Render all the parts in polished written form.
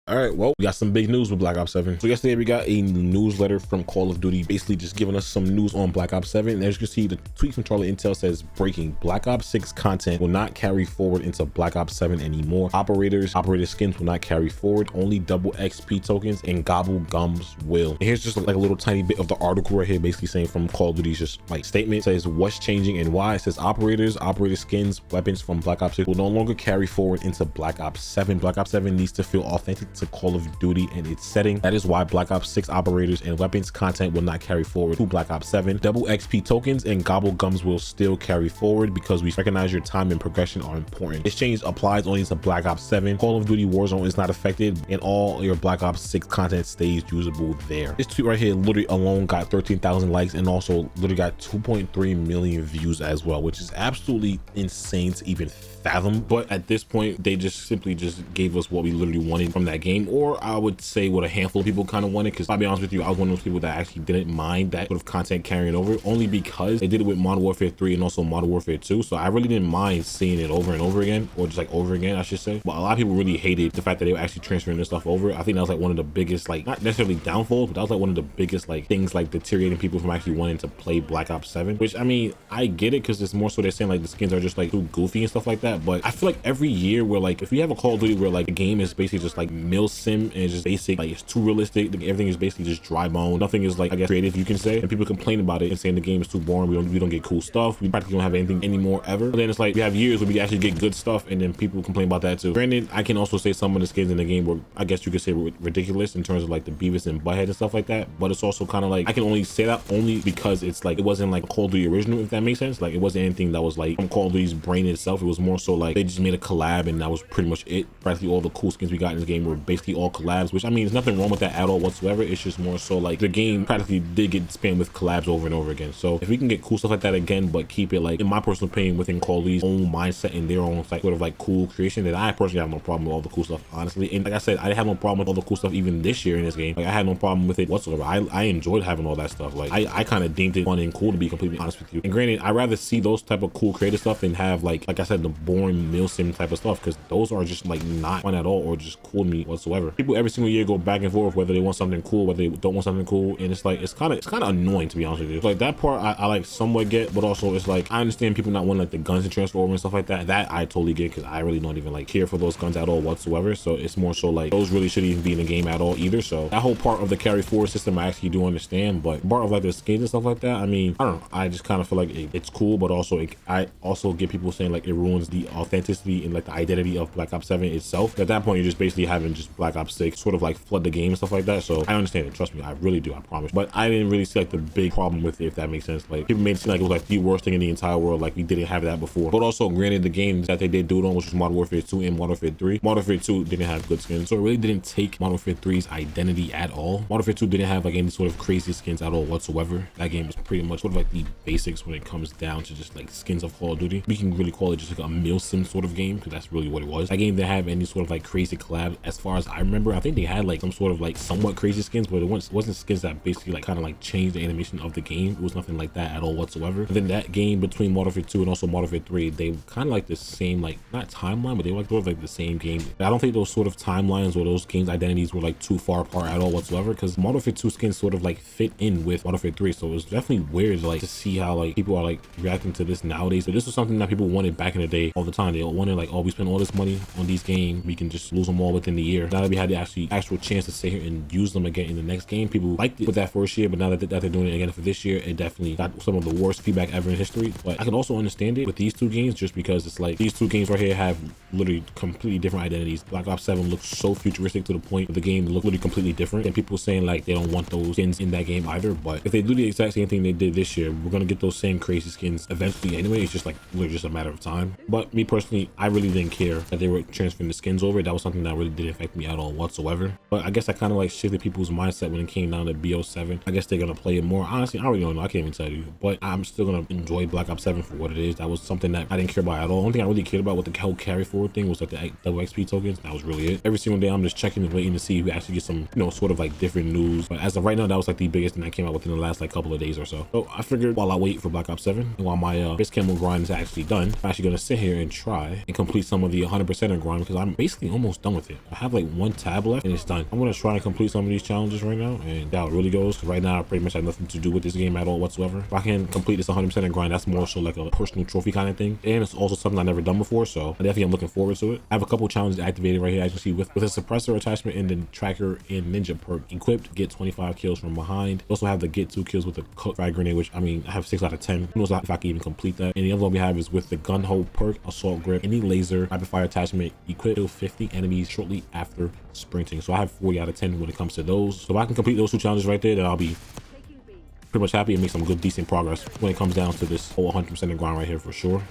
All right, well, we got some big news with Black Ops 7. So yesterday we got a newsletter from Call of Duty, basically just giving us some news on Black Ops 7. And as you can see, the tweet from Charlie Intel says, breaking, Black Ops 6 content will not carry forward into Black Ops 7 anymore. Operator skins will not carry forward. Only double XP tokens and gobble gums will. And here's just like a little tiny bit of the article right here, basically saying from Call of Duty's just like statement. It says what's changing and why. It says operator skins, weapons from Black Ops 6 will no longer carry forward into Black Ops 7. Black Ops 7 needs to feel authentic to Call of Duty and its setting. That is why Black Ops 6 operators and weapons content will not carry forward to Black Ops 7. Double XP tokens and gobble gums will still carry forward because we recognize your time and progression are important. This change applies only to Black Ops 7. Call of Duty Warzone is not affected and all your Black Ops 6 content stays usable there. This tweet right here literally alone got 13,000 likes and also literally got 2.3 million views as well, which is absolutely insane to even fathom. But at this point, they just simply just gave us what we literally wanted from that game, or I would say what a handful of people kind of wanted, because I'll be honest with you, I was one of those people that actually didn't mind that sort of content carrying over, only because they did it with Modern Warfare 3 and also Modern Warfare 2. So I really didn't mind seeing it over and over again, or just like over again, I should say. But a lot of people really hated the fact that they were actually transferring this stuff over. I think that was like one of the biggest, like, not necessarily downfalls, but that was like one of the biggest like things like deteriorating people from actually wanting to play Black Ops 7, which I mean, I get it, because it's more so they're saying like the skins are just like too goofy and stuff like that. But I feel like every year where like if we have a Call of Duty where like the game is basically just like mill sim and it's just basic, like it's too realistic, like, everything is basically just dry bone, nothing is like, I guess, creative, you can say, and people complain about it and saying the game is too boring, we don't get cool stuff, we practically don't have anything anymore ever. But then it's like we have years where we actually get good stuff and then people complain about that too. Granted, I can also say some of the skins in the game were, I guess you could say, ridiculous in terms of like the Beavis and Butthead and stuff like that, but it's also kind of like, I can only say that only because it's like, it wasn't like a Call of Duty original, if that makes sense. Like it wasn't anything that was like from Call of Duty's brain itself. It was more so like they just made a collab and that was pretty much it. Practically all the cool skins we got in this game were basically all collabs, which I mean, there's nothing wrong with that at all whatsoever. It's just more so like the game practically did get spammed with collabs over and over again. So if we can get cool stuff like that again, but keep it like, in my personal opinion, within Call of Duty's own mindset and their own like sort of like cool creation, then I personally have no problem with all the cool stuff, honestly. And like I said, I have no problem with all the cool stuff even this year in this game. Like I had no problem with it whatsoever. I enjoyed having all that stuff. Like I kind of deemed it fun and cool, to be completely honest with you. And granted, I'd rather see those type of cool creative stuff than have like I said, the boring mill sim type of stuff, because those are just like not fun at all or just cool to me whatsoever. People every single year go back and forth whether they want something cool, whether they don't want something cool, and it's like it's kind of annoying, to be honest with you. Like that part I like somewhat get, but also it's like I understand people not wanting like the guns to transfer over and stuff like that. That I totally get, because I really don't even like care for those guns at all whatsoever. So it's more so like those really shouldn't even be in the game at all either. So that whole part of the carry forward system I actually do understand, but part of like the skins and stuff like that, I mean, I don't know, I just kind of feel like it's cool, but also I also get people saying like it ruins the authenticity and like the identity of Black Ops 7 itself. At that point, you're just basically having just Black Ops 6 sort of like flood the game and stuff like that. So I understand it, trust me, I really do, I promise. But I didn't really see like the big problem with it, if that makes sense. Like people made it seem like it was like the worst thing in the entire world, like we didn't have that before. But also, granted, the games that they did do it on, which was Modern Warfare 2 and Modern Warfare 3, Modern Warfare 2 didn't have good skins, so it really didn't take Modern Warfare 3's identity at all. Modern Warfare 2 didn't have like any sort of crazy skins at all whatsoever. That game was pretty much sort of like the basics when it comes down to just like skins of Call of Duty. We can really call it just like a mill sim sort of game, because that's really what it was. That game didn't have any sort of like crazy collab as far as I remember. I think they had like some sort of like somewhat crazy skins, but it wasn't skins that basically like kind of like changed the animation of the game. It was nothing like that at all whatsoever. And then that game between Modern Warfare 2 and also Modern Warfare 3, they kind of like the same, like not timeline, but they were like sort of like the same game. I don't think those sort of timelines or those games identities were like too far apart at all whatsoever, because Modern Warfare 2 skins sort of like fit in with Modern Warfare 3. So it was definitely weird like to see how like people are like reacting to this nowadays. So this was something that people wanted back in the day all the time. They wanted like, oh, we spent all this money on these games, we can just lose them all within the year. Now that we had the actual chance to sit here and use them again in the next game, people liked it with that first year, but now that they're doing it again for this year, it definitely got some of the worst feedback ever in history. But I can also understand it with these two games, just because it's like these two games right here have literally completely different identities. Black Ops 7 looks so futuristic to the point that the game looked literally completely different, and people saying like they don't want those skins in that game either. But if they do the exact same thing they did this year, we're gonna get those same crazy skins eventually anyway. It's just like literally just a matter of time. But me personally, I really didn't care that they were transferring the skins over. That was something that really didn't affect me at all whatsoever. But I guess I kind of like shifted people's mindset when it came down to BO7. I guess they're gonna play it more. Honestly, I really don't know, I can't even tell you, but I'm still gonna enjoy Black Ops 7 for what it is. That was something that I didn't care about at all. Only thing I really cared about with the whole carry forward thing was like the double XP tokens. That was really it. Every single day I'm just checking and waiting to see if we actually get some, you know, sort of like different news. But as of right now, that was like the biggest thing that came out within the last like couple of days or so. So I figured while I wait for Black Ops 7 and while my base camo grind is actually done, I'm actually gonna sit here here and try and complete some of the 100% grind because I'm basically almost done with it. I have like one tab left and it's done. I'm gonna try and complete some of these challenges right now and how it really goes. Right now I pretty much have nothing to do with this game at all whatsoever. If I can complete this 100% grind, that's more so like a personal trophy kind of thing, and it's also something I've never done before, so I definitely am looking forward to it. I have a couple challenges activated right here, as you see, with a suppressor attachment and the tracker and ninja perk equipped. Get 25 kills from behind. Also have the get 2 kills with the cook frag grenade, which I mean I have 6 out of 10. Who knows if I can even complete that. And the other one we have is with the gun hold perk, assault grip, any laser rapid fire attachment equipped, kill 50 enemies shortly after sprinting. So I have 40 out of 10 when it comes to those. So if I can complete those 2 challenges right there, then I'll be pretty much happy and make some good decent progress when it comes down to this whole 100% grind right here for sure.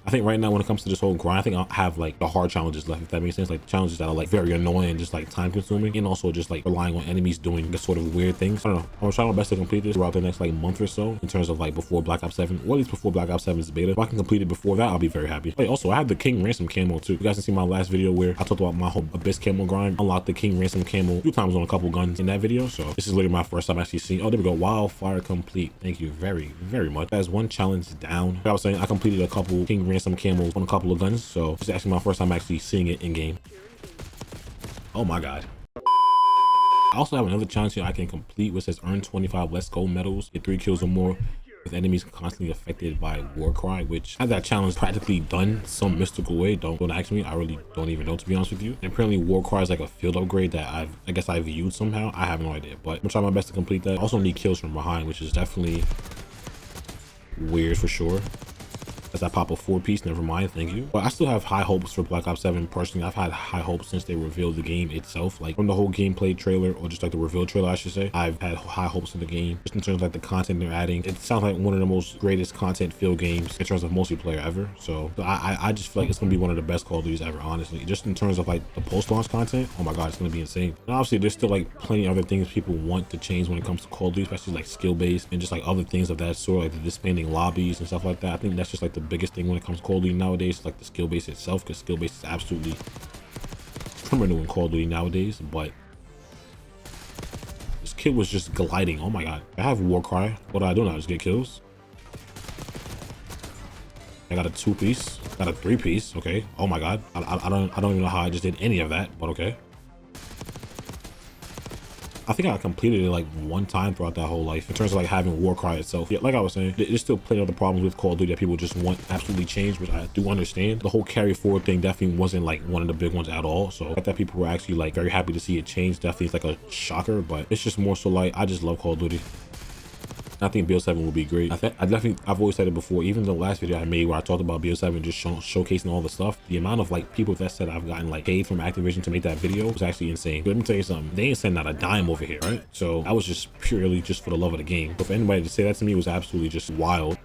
I think right now when it comes to this whole grind, I think I'll have like the hard challenges left, if that makes sense. Like challenges that are like very annoying and just like time consuming, and also just like relying on enemies doing the sort of weird things. I don't know. I'm gonna try my best to complete this throughout the next like month or so in terms of like before Black Ops 7, or at least before Black Ops 7's beta. If I can complete it before that, I'll be very happy. Wait, also I have the King Ransom camo too. You guys can see my last video where I talked about my whole Abyss camo grind. Unlocked the King Ransom camo a few times on a couple guns in that video. So this is literally my first time actually seeing. Oh, there we go. Wildfire complete. Thank you very much. That's one challenge down. Like I was saying, I completed a couple King Ransom camos on a couple of guns, so this is actually my first time actually seeing it in game. Oh my god. I also have another challenge here I can complete, which says earn 25 less gold medals, get 3 kills or more with enemies constantly affected by Warcry, which I have that challenge practically done some mystical way. Don't ask me, I really don't even know, to be honest with you. And apparently Warcry is like a field upgrade that I guess I viewed somehow. I have no idea, but I'm gonna try my best to complete that. Also need kills from behind, which is definitely weird for sure. As I pop a 4-piece, never mind, thank you. But I still have high hopes for Black Ops 7. Personally, I've had high hopes since they revealed the game itself, like from the whole gameplay trailer, or just like the reveal trailer I should say. I've had high hopes in the game, just in terms of like the content they're adding. It sounds like one of the most greatest content filled games in terms of multiplayer ever. So I just feel like it's gonna be one of the best Call of Duties ever, honestly. Just in terms of like the post-launch content, oh my god, it's gonna be insane. And obviously there's still like plenty of other things people want to change when it comes to Call of Duty, especially like skill-based and just like other things of that sort, like the disbanding lobbies and stuff like that. I think that's just like the biggest thing when it comes to Call of Duty nowadays, like the skill base itself, because skill base is absolutely criminal in Call of Duty nowadays. But this kid was just gliding. Oh my god, I have Warcry. What do I do now? Just get kills. I got a 2-piece, got a 3-piece. Okay, oh my god, I don't even know how I just did any of that, but okay. I think I completed it like one time throughout that whole life in terms of like having Warcry itself. Yeah, like I was saying, there's still plenty of the problems with Call of Duty that people just want absolutely changed, which I do understand. The whole carry forward thing definitely wasn't like one of the big ones at all. So I that people were actually like very happy to see it change. Definitely it's like a shocker, but it's just more so like I just love Call of Duty. I think BO7 will be great. I've always said it before, even the last video I made where I talked about BO7 just showcasing all the stuff, the amount of like people that said I've gotten like paid from Activision to make that video was actually insane. But let me tell you something, they ain't sending out a dime over here, right? So I was just purely just for the love of the game. So for anybody to say that to me was absolutely just wild.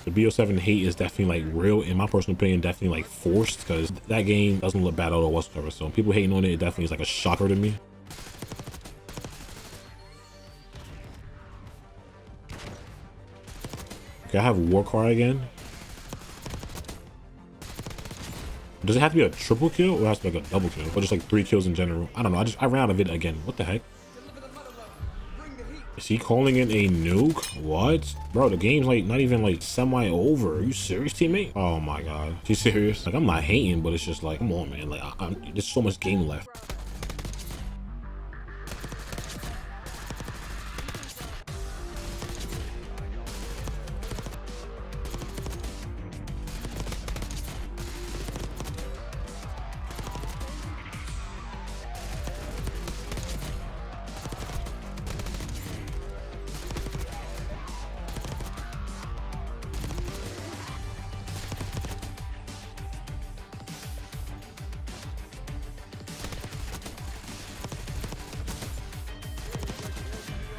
The BO7 hate is definitely like real, in my personal opinion, definitely like forced, because that game doesn't look bad at all whatsoever. So people hating on it, it definitely is like a shocker to me. Okay, I have Warcry again. Does it have to be a triple kill, or it has to be like a double kill, or just like 3 kills in general? I don't know. I ran out of it again. What the heck? Is he calling in a nuke? What? Bro, the game's like not even like semi over. Are you serious, teammate? Oh my god. She's serious? Like, I'm not hating, but it's just like, come on, man. Like, there's so much game left.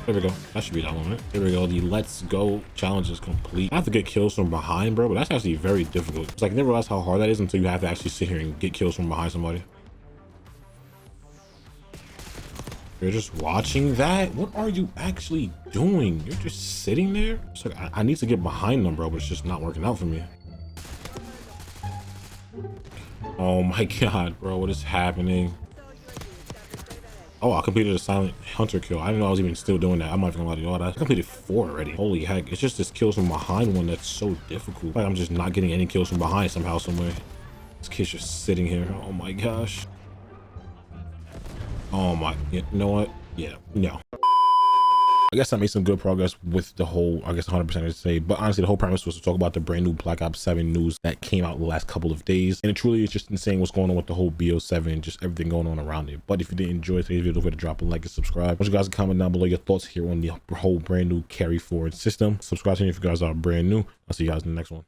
There we go. That should be that one, right? There we go. The let's go challenge is complete. I have to get kills from behind, bro, but that's actually very difficult. It's like I never realized how hard that is until you have to actually sit here and get kills from behind somebody. You're just watching that? What are you actually doing? You're just sitting there? It's like I need to get behind them, bro, but it's just not working out for me. Oh my god, bro, what is happening? Oh, I completed a silent hunter kill. I didn't know I was even still doing that. I'm not even gonna lie to you. I completed 4 already. Holy heck. It's just this kills from behind one that's so difficult. Like I'm just not getting any kills from behind somehow, somewhere. This kid's just sitting here. Oh my gosh. Oh my, you know what? Yeah, no. I guess I made some good progress with the whole, I guess 100% to say, but honestly, the whole premise was to talk about the brand new Black Ops 7 news that came out the last couple of days. And it truly is just insane what's going on with the whole BO7, just everything going on around it. But if you did enjoy today's video, don't forget to drop a like and subscribe. I want you guys to comment down below your thoughts here on the whole brand new carry forward system. Subscribe to me if you guys are brand new. I'll see you guys in the next one.